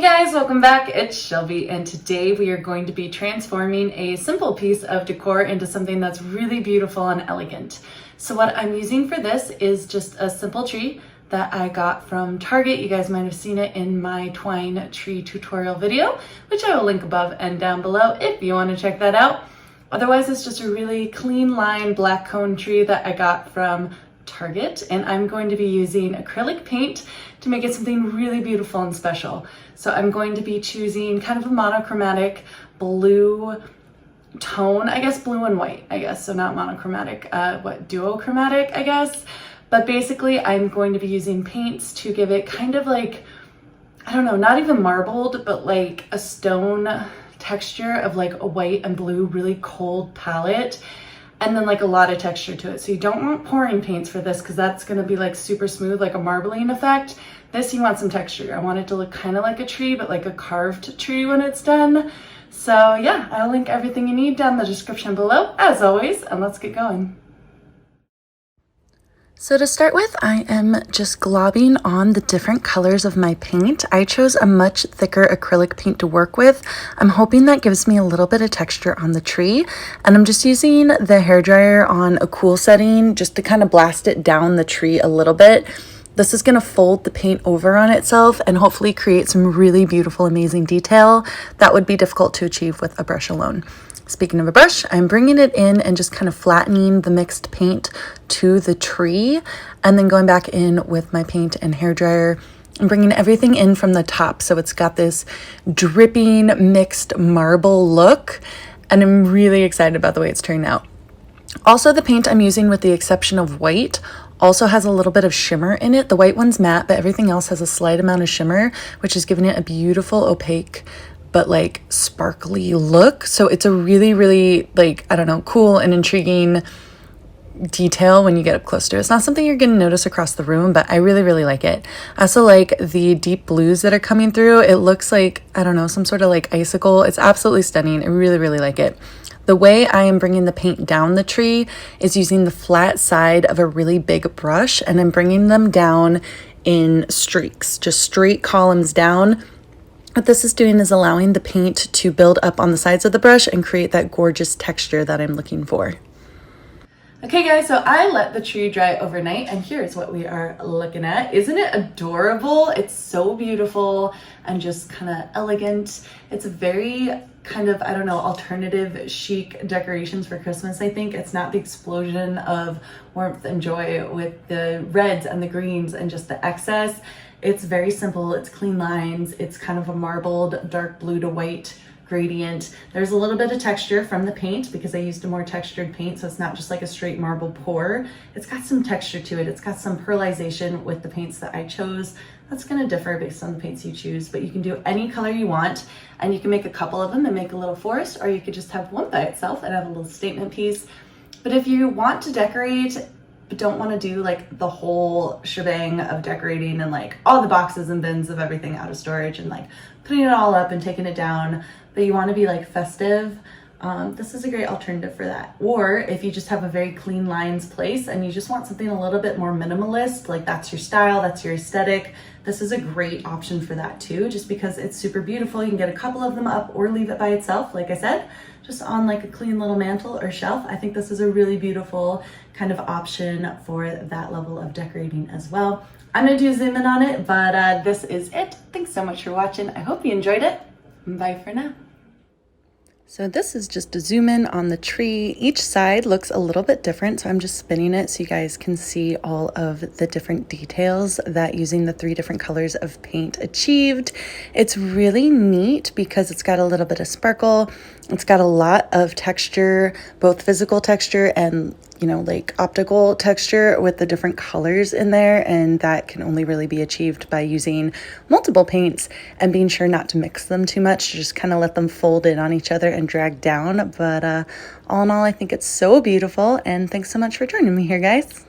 Hey guys, welcome back. It's Shelby, and today we are going to be transforming a simple piece of decor into something that's really beautiful and elegant. So what I'm using for this is just a simple tree that I got from Target. You guys might have seen it in my twine tree tutorial video, which I will link above and down below if you want to check that out. Otherwise, it's just a really clean line black cone tree that I got from Target, and I'm going to be using acrylic paint to make it something really beautiful and special. So I'm going to be choosing kind of a monochromatic blue tone, I guess blue and white, I guess, so not monochromatic, duochromatic, I guess. But basically I'm going to be using paints to give it kind of like, I don't know, not even marbled, but like a stone texture of like a white and blue, really cold palette. And then like a lot of texture to it. So you don't want pouring paints for this because that's gonna be like super smooth, like a marbling effect. This, you want some texture. I want it to look kind of like a tree, but like a carved tree when it's done. So yeah, I'll link everything you need down in the description below, as always, and let's get going. So to start with, I am just globbing on the different colors of my paint. I chose a much thicker acrylic paint to work with. I'm hoping that gives me a little bit of texture on the tree. And I'm just using the hairdryer on a cool setting just to kind of blast it down the tree a little bit. This is going to fold the paint over on itself and hopefully create some really beautiful, amazing detail that would be difficult to achieve with a brush alone. Speaking of a brush, I'm bringing it in and just kind of flattening the mixed paint to the tree and then going back in with my paint and hairdryer and bringing everything in from the top. So it's got this dripping mixed marble look, and I'm really excited about the way it's turning out. Also, the paint I'm using, with the exception of white, also has a little bit of shimmer in it. The white one's matte, but everything else has a slight amount of shimmer, which is giving it a beautiful opaque but like sparkly look. So it's a really, really like, I don't know, cool and intriguing detail when you get up close to it. It's not something you're going to notice across the room, but I really, really like it. I also like the deep blues that are coming through. It looks like, I don't know, some sort of like icicle. It's absolutely stunning. I really, really like it. The way I am bringing the paint down the tree is using the flat side of a really big brush, and I'm bringing them down in streaks, just straight columns down. What this is doing is allowing the paint to build up on the sides of the brush and create that gorgeous texture that I'm looking for. Okay guys, so I let the tree dry overnight, and here's what we are looking at. Isn't it adorable? It's so beautiful and just kind of elegant. It's a very kind of, I don't know, alternative chic decorations for Christmas, I think. It's not the explosion of warmth and joy with the reds and the greens and just the excess. It's very simple, it's clean lines, it's kind of a marbled dark blue to white gradient. There's a little bit of texture from the paint because I used a more textured paint, so it's not just like a straight marble pour. It's got some texture to it. It's got some pearlization with the paints that I chose. That's gonna differ based on the paints you choose, but you can do any color you want, and you can make a couple of them and make a little forest, or you could just have one by itself and have a little statement piece. But if you want to decorate but don't want to do like the whole shebang of decorating and like all the boxes and bins of everything out of storage and like putting it all up and taking it down, but you want to be like festive, this is a great alternative for that. Or if you just have a very clean lines place and you just want something a little bit more minimalist, like that's your style, that's your aesthetic, this is a great option for that too, just because it's super beautiful. You can get a couple of them up or leave it by itself, like I said, just on like a clean little mantle or shelf. I think this is a really beautiful kind of option for that level of decorating as well. I'm gonna do a zoom in on it, but this is it. Thanks so much for watching. I hope you enjoyed it. Bye for now. So this is just a zoom in on the tree. Each side looks a little bit different, so I'm just spinning it so you guys can see all of the different details that using the 3 different colors of paint achieved. It's really neat because it's got a little bit of sparkle. It's got a lot of texture, both physical texture and, you know, like optical texture with the different colors in there, and that can only really be achieved by using multiple paints and being sure not to mix them too much, to just kind of let them fold in on each other and drag down. But all in all, I think it's so beautiful, and thanks so much for joining me here, guys.